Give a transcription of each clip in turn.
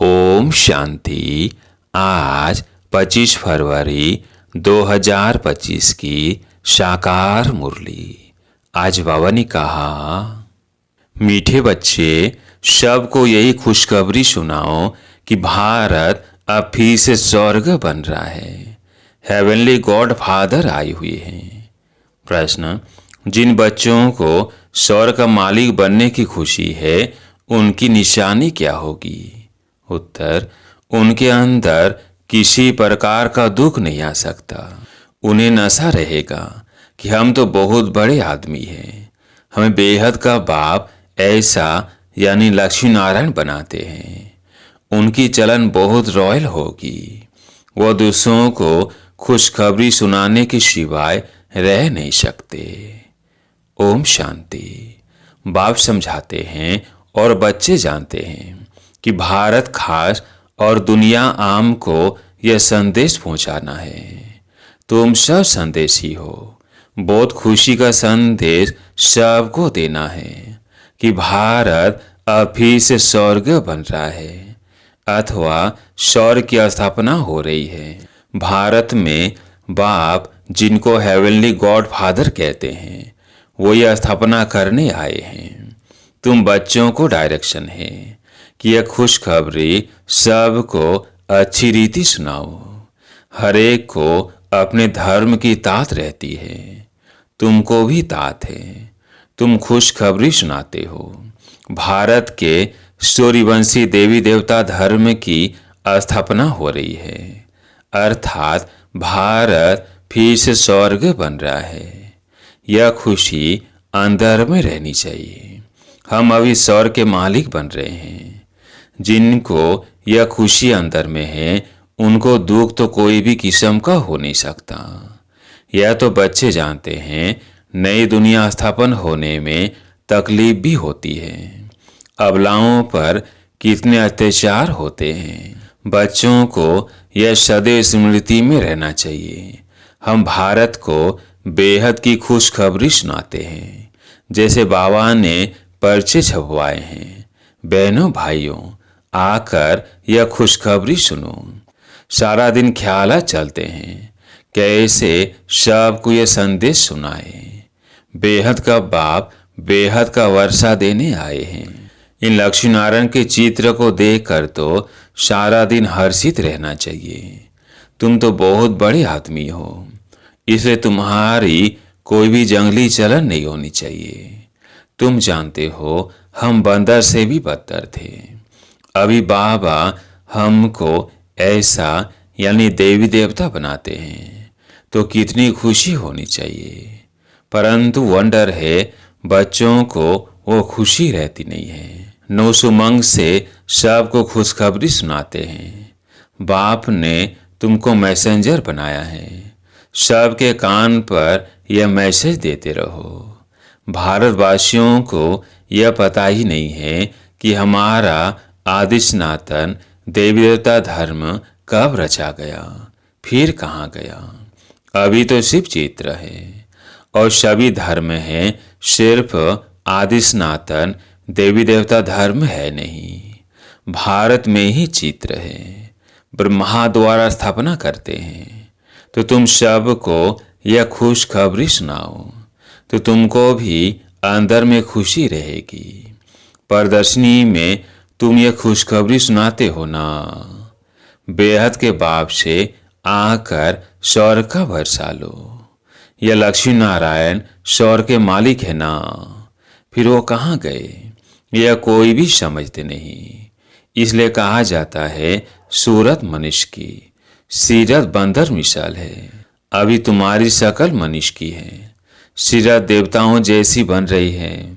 ओम शांति। आज 25 फरवरी 2025 की साकार मुरली। आज बाबा ने कहा, मीठे बच्चे, सबको यही खुशखबरी सुनाओ कि भारत अब फिर से स्वर्ग बन रहा है। हेवनली गॉड फादर आए हुए हैं। प्रश्न, जिन बच्चों को स्वर्ग का मालिक बनने की खुशी है, उनकी निशानी क्या होगी? उत्तर, उनके अंदर किसी प्रकार का दुख नहीं आ सकता। उन्हें नशा रहेगा कि हम तो बहुत बड़े आदमी हैं, हमें बेहद का बाप ऐसा यानी लक्ष्मी नारायण बनाते हैं। उनकी चलन बहुत रॉयल होगी। वो दूसरों को खुशखबरी सुनाने के सिवाय रह नहीं सकते। ओम शांति। बाप समझाते हैं और बच्चे जानते हैं कि भारत खास और दुनिया आम को यह संदेश पहुंचाना है। तुम सब संदेशी हो। बहुत खुशी का संदेश सबको देना है कि भारत अब फिर से स्वर्ग बन रहा है अथवा स्वर्ग की स्थापना हो रही है। भारत में बाप, जिनको हेवनली गॉड फादर कहते हैं, वो यह स्थापना करने आए हैं। तुम बच्चों को डायरेक्शन है कि यह खुशखबरी सबको अच्छी रीति सुनाओ। हरेक को अपने धर्म की तात रहती है। तुमको भी तात है। तुम खुशखबरी सुनाते हो। भारत के सूर्यवंशी देवी देवता धर्म की स्थापना हो रही है, अर्थात भारत फिर से स्वर्ग बन रहा है। यह खुशी अंदर में रहनी चाहिए। हम अभी स्वर्ग के मालिक बन रहे हैं। जिनको यह खुशी अंदर में है, उनको दुख तो कोई भी किस्म का हो नहीं सकता। यह तो बच्चे जानते हैं, नई दुनिया स्थापन होने में तकलीफ भी होती है। अबलाओं पर कितने अत्याचार होते हैं। बच्चों को यह सदैव स्मृति में रहना चाहिए। हम भारत को बेहद की खुशखबरी सुनाते हैं, जैसे बाबा ने पर्चे छपवाए हैं। बहनों भाइयों, आकर यह खुशखबरी सुनो। सारा दिन ख्यालात चलते हैं कैसे सबको यह संदेश सुनाए। बेहद का बाप बेहद का वर्षा देने आए हैं। इन लक्ष्मी नारायण के चित्र को देखकर तो सारा दिन हर्षित रहना चाहिए। तुम तो बहुत बड़े आदमी हो, इसलिए तुम्हारी कोई भी जंगली चलन नहीं होनी चाहिए। तुम जानते हो, हम बंदर से भी बदतर थे। अभी बाबा हमको ऐसा यानी देवी देवता बनाते हैं, तो कितनी खुशी होनी चाहिए। परंतु वंडर है, बच्चों को वो खुशी रहती नहीं है। नोस उमंग से सबको खुशखबरी सुनाते हैं। बाप ने तुमको मैसेंजर बनाया है। सबके कान पर यह मैसेज देते रहो। भारतवासियों को यह पता ही नहीं है कि हमारा आदि सनातन देवी देवता धर्म कब रचा गया, फिर कहाँ गया। अभी तो शिव चित्र है और सभी धर्म है, सिर्फ आदि सनातन देवी देवता धर्म है नहीं। भारत में ही चित्र है। ब्रह्मा द्वारा स्थापना करते हैं। तो तुम सबको यह खुशखबरी सुनाओ, तो तुमको भी अंदर में खुशी रहेगी। प्रदर्शनी में तुम यह खुशखबरी सुनाते हो ना। बेहद के बाप से आकर स्वर्ग का वर्षा लो। यह लक्ष्मी नारायण स्वर्ग के मालिक है ना। फिर वो कहाँ गए, यह कोई भी समझते नहीं। इसलिए कहा जाता है, सूरत मनुष्य की, सीरत बंदर मिसाल है। अभी तुम्हारी शकल मनुष्य की है, सीरत देवताओं जैसी बन रही है।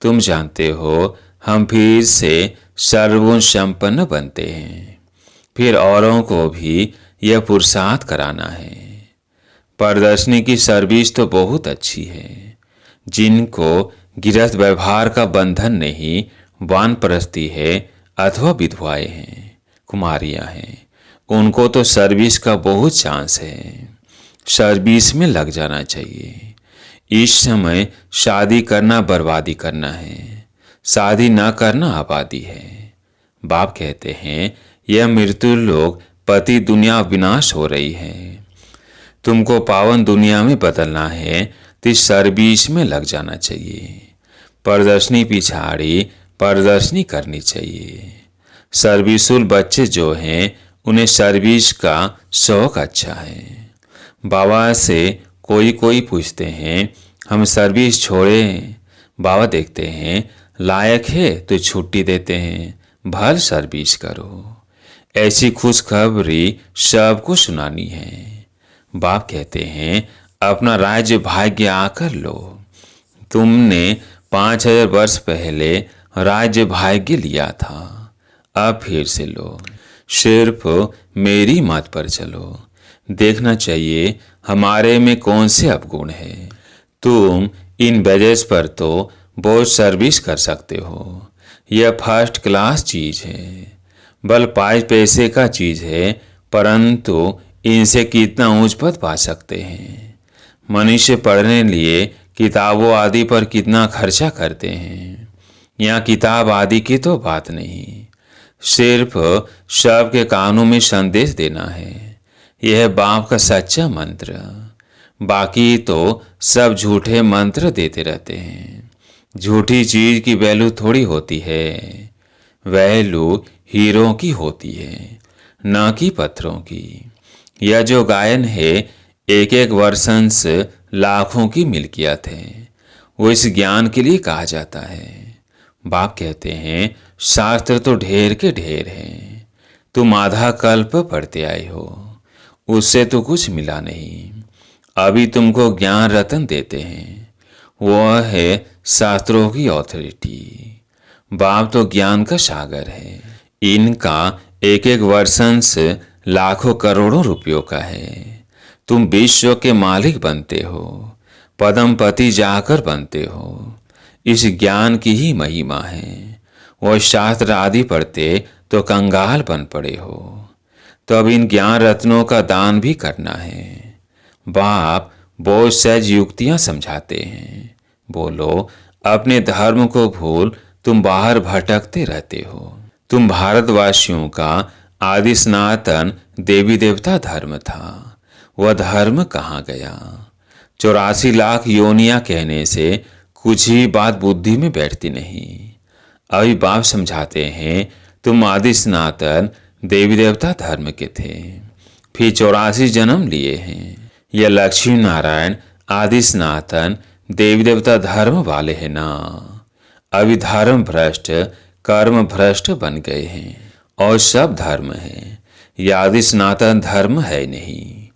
तुम जानते हो, हम फिर से सर्वगुण संपन्न बनते हैं। फिर औरों को भी यह पुरुषार्थ कराना है। प्रदर्शनी की सर्विस तो बहुत अच्छी है। जिनको गृहस्थ व्यवहार का बंधन नहीं, वानप्रस्थी है अथवा विधवाएं हैं, कुमारियां हैं, उनको तो सर्विस का बहुत चांस है। सर्विस में लग जाना चाहिए। इस समय शादी करना बर्बादी करना है, शादी न करना आबादी है। बाप कहते हैं यह मृत्यु लोक पति दुनिया विनाश हो रही है। तुमको पावन दुनिया में बदलना है तो इस सर्विस में लग जाना चाहिए। प्रदर्शनी पिछाड़ी प्रदर्शनी करनी चाहिए। सर्विसुल बच्चे जो हैं उन्हें सर्विस का शौक अच्छा है। बाबा से कोई कोई पूछते हैं हम सर्विस छोड़ें। बाबा देखते हैं लायक है तो छुट्टी देते हैं, भल सर्विस करो। ऐसी खुशखबरी सबको सुनानी है। बाप कहते हैं अपना राज्य भाग्य आकर लो। तुमने 5000 वर्ष पहले राज्य भाग्य लिया था, अब फिर से लो। सिर्फ मेरी मत पर चलो। देखना चाहिए हमारे में कौन से अवगुण है। तुम इन बेजेस पर तो बहुत सर्विस कर सकते हो। यह फर्स्ट क्लास चीज है, बल 5 पैसे का चीज है, परंतु इनसे कितना ऊंच पद पा सकते हैं। मनुष्य पढ़ने लिए किताबों आदि पर कितना खर्चा करते हैं। यहाँ किताब आदि की तो बात नहीं, सिर्फ सबके कानों में संदेश देना है। यह बाप का सच्चा मंत्र। बाकी तो सब झूठे मंत्र देते रहते हैं। झूठी चीज की वैल्यू थोड़ी होती है, वैल्यू हीरों की होती है, न कि पत्थरों की। यह जो गायन है एक एक वर्षन से लाखों की मिल्कियत है, वो इस ज्ञान के लिए कहा जाता है। बाप कहते हैं शास्त्र तो ढेर के ढेर हैं, तुम आधा कल्प पढ़ते आए हो, उससे तो कुछ मिला नहीं। अभी तुमको ज्ञान रतन देते हैं, वह है शास्त्रों की ऑथोरिटी। बाप तो ज्ञान का सागर है। इनका एक एक वर्षन से लाखों करोड़ों रुपयों का है। तुम विश्व के मालिक बनते हो, पदमपति जाकर बनते हो। इस ज्ञान की ही महिमा है। वह शास्त्र आदि पढ़ते तो कंगाल बन पड़े हो, तो अब इन ज्ञान रत्नों का दान भी करना है। बाप बहुत सहज युक्तियां समझाते हैं। बोलो अपने धर्म को भूल तुम बाहर भटकते रहते हो। तुम भारतवासियों का आदि सनातन देवी देवता धर्म था, वह धर्म कहाँ गया? 84 लाख योनियां कहने से कुछ ही बात बुद्धि में बैठती नहीं। अभी बाप समझाते हैं तुम आदि सनातन देवी देवता धर्म के थे, फिर 84 जन्म लिए हैं। यह लक्ष्मी नारायण आदि सनातन देवी देवता धर्म वाले हैं ना। अभी धर्म भ्रष्ट कर्म भ्रष्ट बन गए हैं और सब धर्म है। यह आदि सनातन धर्म है नहीं।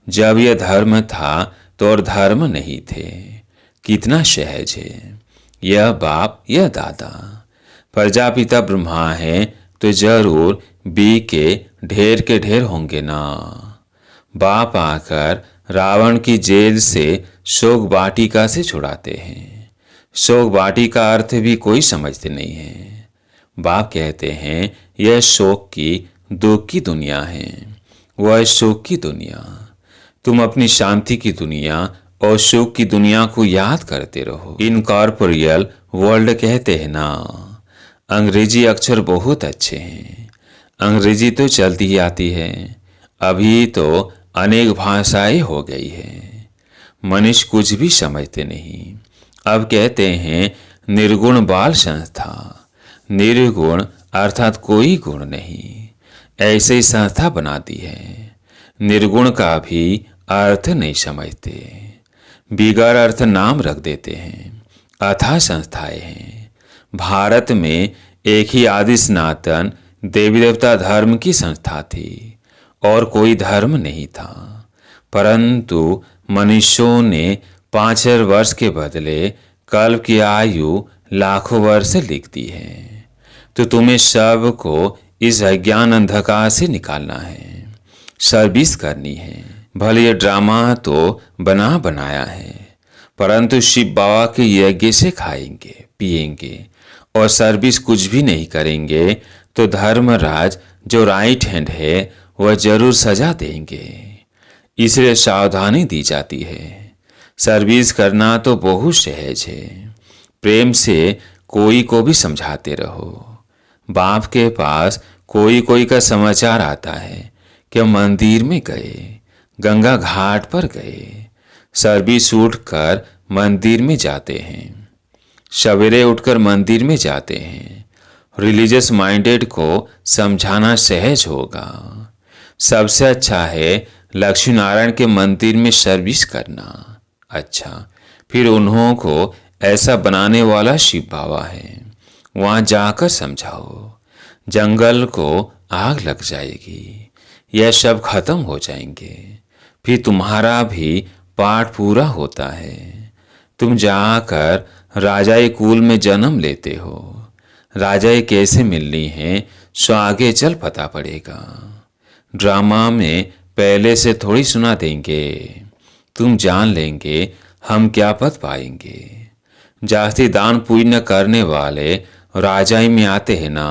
जब यह धर्म था तो और धर्म नहीं थे। कितना सहज है। यह बाप यह दादा। प्रजापिता ब्रह्मा है तो जरूर बी के ढेर होंगे ना। बाप आकर रावण की जेल से शोक वाटिका से छुड़ाते हैं। शोक वाटिका का अर्थ भी कोई समझते नहीं है। बाप कहते हैं यह शोक की दुख की दुनिया है, वह सुख की दुनिया। तुम अपनी शांति की दुनिया और सुख की दुनिया को याद करते रहो। इनकॉर्पोरियल वर्ल्ड कहते हैं ना। अंग्रेजी अक्षर बहुत अच्छे हैं। अंग्रेजी तो चलती ही आती है। अभी तो अनेक भाषाएं हो गई है। मनुष्य कुछ भी समझते नहीं। अब कहते हैं निर्गुण बाल संस्था। निर्गुण अर्थात कोई गुण नहीं, ऐसे ही संस्था बनाती है। निर्गुण का भी अर्थ नहीं समझते, बिगड़ अर्थ नाम रख देते हैं। अथाह संस्थाएं हैं। भारत में एक ही आदि सनातन देवी देवता धर्म की संस्था थी और कोई धर्म नहीं था, परंतु मनुष्यों ने 5000 वर्ष के बदले कल्प की आयु लाखों वर्ष लिख दी है। तो तुम्हें सबको इस अज्ञान अंधकार से निकालना है, सर्विस करनी है। भले ये ड्रामा तो बना बनाया है, परंतु शिव बाबा के यज्ञ से खाएंगे पिएंगे और सर्विस कुछ भी नहीं करेंगे तो धर्मराज जो राइट हैंड है वह जरूर सजा देंगे। इसलिए सावधानी दी जाती है। सर्विस करना तो बहुत सहज है। प्रेम से कोई को भी समझाते रहो। बाप के पास कोई कोई का समाचार आता है कि मंदिर में गए, गंगा घाट पर गए, सर्विस उठ कर मंदिर में जाते हैं, सवेरे उठकर मंदिर में जाते हैं। रिलीजियस माइंडेड को समझाना सहज होगा। सबसे अच्छा है लक्ष्मी नारायण के मंदिर में सर्विस करना। अच्छा, फिर उन्हों को ऐसा बनाने वाला शिव बाबा है, वहां जाकर समझाओ। जंगल को आग लग जाएगी, यह सब खत्म हो जाएंगे, फिर तुम्हारा भी पाठ पूरा होता है। तुम जाकर राजाई कुल में जन्म लेते हो। राजाई कैसे मिलनी है सो आगे चल पता पड़ेगा। ड्रामा में पहले से थोड़ी सुना देंगे। तुम जान लेंगे हम क्या पद पाएंगे। जास्ती दान पुण्य करने वाले राजाई में आते हैं ना।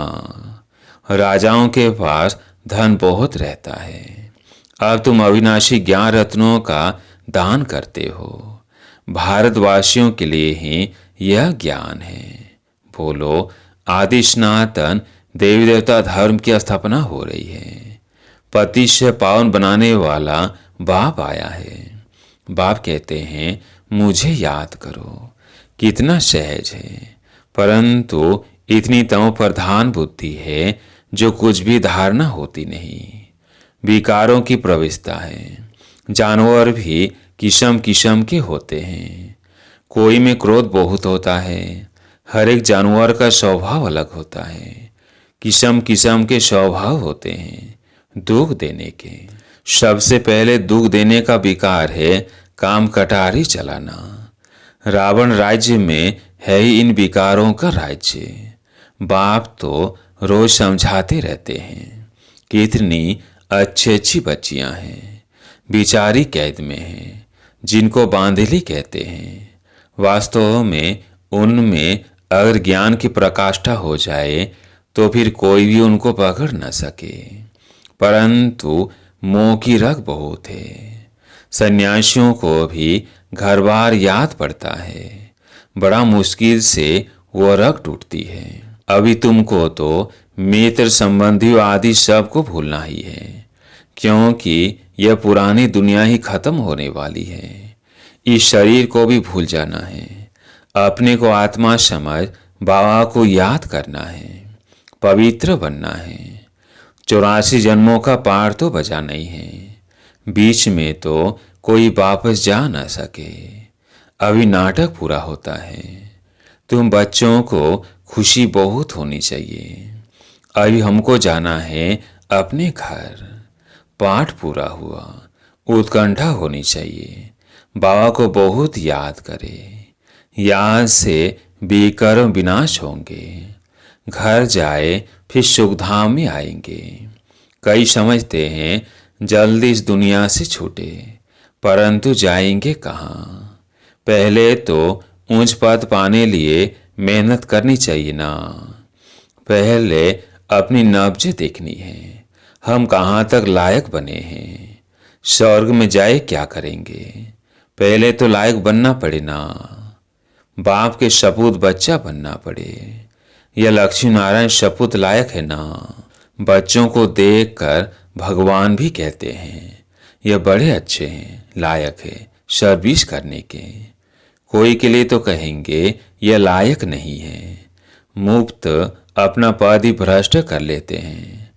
राजाओं के पास धन बहुत रहता है। अब तुम अविनाशी ज्ञान रत्नों का दान करते हो। भारतवासियों के लिए ही यह ज्ञान है। बोलो, आदि सनातन देवी देवता धर्म की स्थापना हो रही है। पति से पावन बनाने वाला बाप आया है। बाप कहते हैं मुझे याद करो। कितना सहज है, परंतु इतनी तमो प्रधान बुद्धि है जो कुछ भी धारणा होती नहीं। विकारों की प्रविष्टा है। जानवर भी किस्म किस्म के होते हैं। कोई में क्रोध बहुत होता है। हर एक जानवर का स्वभाव अलग होता है। किस्म किस्म के स्वभाव होते हैं दुख देने के। सबसे पहले दुख देने का विकार है काम कटारी चलाना। रावण राज्य में है ही इन विकारों का राज्य। बाप तो रोज समझाते रहते हैं। कितनी अच्छी अच्छी बच्चियां हैं, बिचारी कैद में हैं, जिनको बांधली कहते हैं। वास्तव में उनमें अगर ज्ञान की प्रकाष्ठा हो जाए तो फिर कोई भी उनको पकड़ न सके, परंतु मोह की रग बहुत है। सन्यासियों को भी घर बार याद पड़ता है। बड़ा मुश्किल से वो रग टूटती है। अभी तुमको तो मित्र संबंधी आदि सबको भूलना ही है, क्योंकि यह पुरानी दुनिया ही खत्म होने वाली है। इस शरीर को भी भूल जाना है। अपने को आत्मा समझ बाबा को याद करना है, पवित्र बनना है। 84 जन्मों का पार तो बजा नहीं है। बीच में तो कोई वापस जा न सके। अभी नाटक पूरा होता है। तुम बच्चों को खुशी बहुत होनी चाहिए। अभी हमको जाना है अपने घर। पाठ पूरा हुआ, उत्कंठा होनी चाहिए। बाबा को बहुत याद करे। याद से विकर्म विनाश होंगे। घर जाए फिर सुखधाम में आएंगे। कई समझते हैं जल्दी इस दुनिया से छूटे, परंतु जाएंगे कहाँ। पहले तो ऊंच पद पाने लिए मेहनत करनी चाहिए ना। पहले अपनी नब्ज देखनी है, हम कहाँ तक लायक बने हैं। स्वर्ग में जाए क्या करेंगे, पहले तो लायक बनना पड़े ना। बाप के सपूत बच्चा बनना पड़े। यह लक्ष्मी नारायण सपूत लायक है ना। बच्चों को देखकर भगवान भी कहते हैं यह बड़े अच्छे हैं, लायक है सर्विस करने के। कोई के लिए तो कहेंगे यह लायक नहीं है, मुफ्त अपना पद ही भ्रष्ट कर लेते हैं।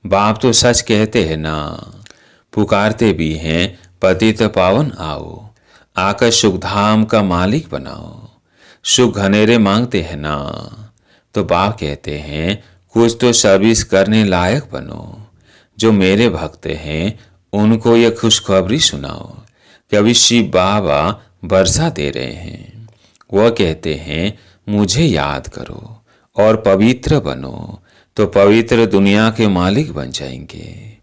बाप तो सच कहते हैं ना, पुकारते भी हैं पतित पावन आओ, आकर सुखधाम का मालिक बनाओ। सुख घनेरे मांगते हैं ना, तो बाप कहते हैं कुछ तो सर्विस करने लायक बनो। जो मेरे भक्त हैं उनको यह खुशखबरी सुनाओ कि अभी शिव बाबा वर्षा दे रहे हैं। वह कहते हैं मुझे याद करो और पवित्र बनो, तो पवित्र दुनिया के मालिक बन जाएंगे।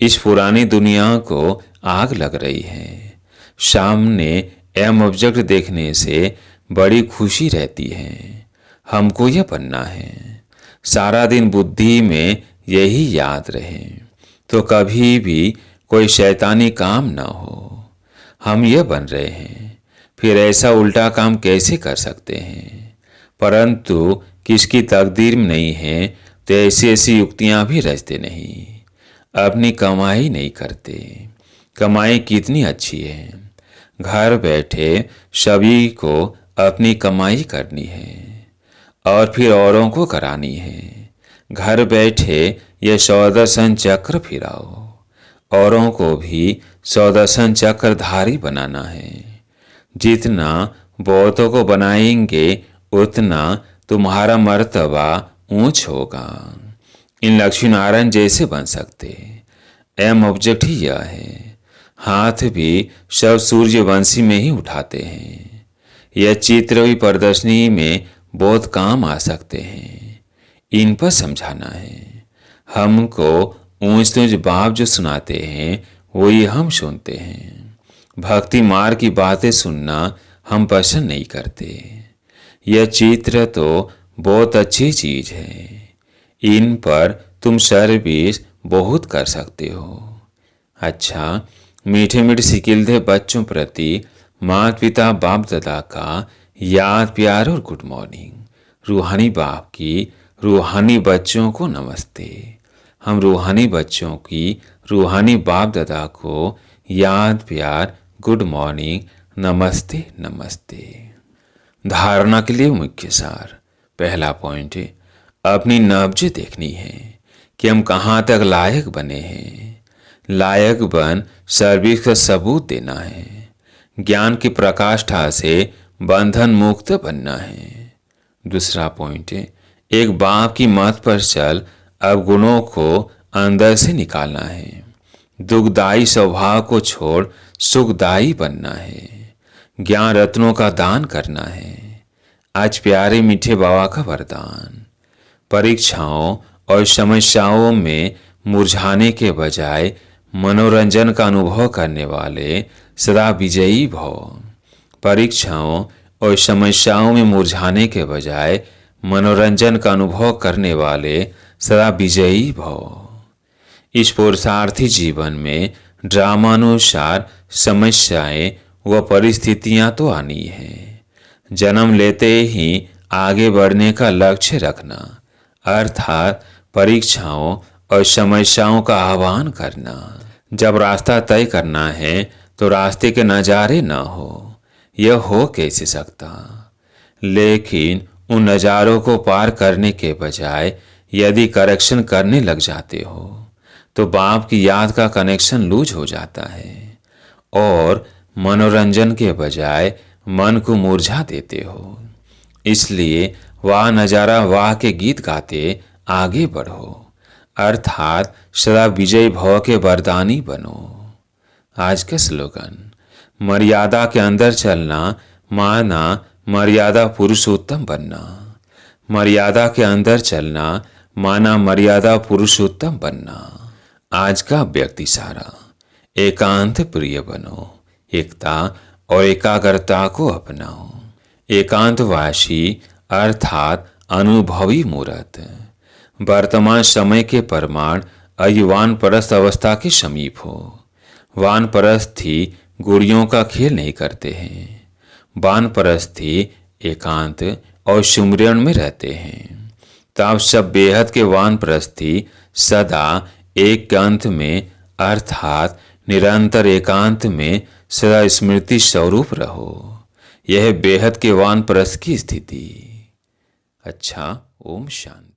इस पुरानी दुनिया को आग लग रही है। सामने एम ऑब्जेक्ट देखने से बड़ी खुशी रहती है। हमको यह बनना है। सारा दिन बुद्धि में यही याद रहे तो कभी भी कोई शैतानी काम ना हो। हम यह बन रहे हैं, फिर ऐसा उल्टा काम कैसे कर सकते हैं। परंतु किसकी तकदीर में नहीं है तो ऐसी ऐसी युक्तियां भी रचते नहीं, अपनी कमाई नहीं करते। कमाई कितनी अच्छी है, घर बैठे सभी को अपनी कमाई करनी है और फिर औरों को करानी है। घर बैठे ये सौदर्शन चक्र फिराओ, औरों को भी सौदर्शन चक्रधारी बनाना है। जितना बहुतों को बनाएंगे उतना तुम्हारा मर्तबा ऊंच होगा। इन लक्ष्मी नारायण जैसे बन सकते, एम ऑब्जेक्ट ही यह है। हाथ भी सब सूर्यवंशी में ही उठाते हैं। यह चित्र भी प्रदर्शनी में बहुत काम आ सकते हैं। इन पर समझाना है। हमको ऊंच ऊंच बाप जो सुनाते हैं वही हम सुनते हैं। भक्ति मार्ग की बातें सुनना हम पसंद नहीं करते। यह चित्र तो बहुत अच्छी चीज है, इन पर तुम सर्विस बहुत कर सकते हो। अच्छा, मीठे मीठे सिकिलते बच्चों प्रति माता पिता बाप दादा का याद प्यार और गुड मॉर्निंग। रूहानी बाप की रूहानी बच्चों को नमस्ते। हम रूहानी बच्चों की रूहानी बाप दादा को याद प्यार गुड मॉर्निंग नमस्ते नमस्ते। धारणा के लिए मुख्य सार। पहला पॉइंट है, अपनी नब्ज देखनी है कि हम कहाँ तक लायक बने हैं। लायक बन सर्विस का सबूत देना है। ज्ञान की प्रकाष्ठा से बंधन मुक्त बनना है। दूसरा पॉइंट है, एक बाप की मत पर चल अब गुणों को अंदर से निकालना है। दुखदायी स्वभाव को छोड़ सुखदायी बनना है। ज्ञान रत्नों का दान करना है। आज प्यारे मीठे बाबा का वरदान, परीक्षाओं और समस्याओं में मुरझाने के बजाय मनोरंजन का अनुभव करने वाले सदा विजयी भव। परीक्षाओं और समस्याओं में मुरझाने के बजाय मनोरंजन का अनुभव करने वाले सदा विजयी भव। इस पुरुषार्थी जीवन में ड्रामानुसार समस्याएं व परिस्थितियां तो आनी है। जन्म लेते ही आगे बढ़ने का लक्ष्य रखना, अर्थात परीक्षाओं और समस्याओं का आह्वान करना। जब रास्ता तय करना है तो रास्ते के नज़ारे न हो, यह हो कैसे सकता। लेकिन उन नज़ारों को पार करने के बजाय यदि करेक्शन करने लग जाते हो तो बाप की याद का कनेक्शन लूज हो जाता है और मनोरंजन के बजाय मन को मुरझा देते हो। इसलिए वाह नजारा वाह के गीत गाते आगे बढ़ो, अर्थात सदा विजय भव के वरदानी बनो। आज का स्लोगन, मर्यादा के अंदर चलना माना मर्यादा पुरुषोत्तम बनना। मर्यादा के अंदर चलना माना मर्यादा पुरुषोत्तम बनना। आज का व्यक्ति सारा, एकांत प्रिय बनो, एकता और एकाग्रता को अपनाओ। एकांतवासी अर्थात अनुभवी मूर्त, वर्तमान समय के प्रमाण अयुवान परस्त अवस्था के समीप हो। वानप्रस्थी गुड़ियों का खेल नहीं करते हैं। वानप्रस्थी एकांत और सुमिरन में रहते हैं। तब सब बेहद के वानप्रस्थी सदा एकांत में अर्थात निरंतर एकांत में सदा स्मृति स्वरूप रहो। यह बेहद के वानप्रस्थ की स्थिति। अच्छा, ओम शांति।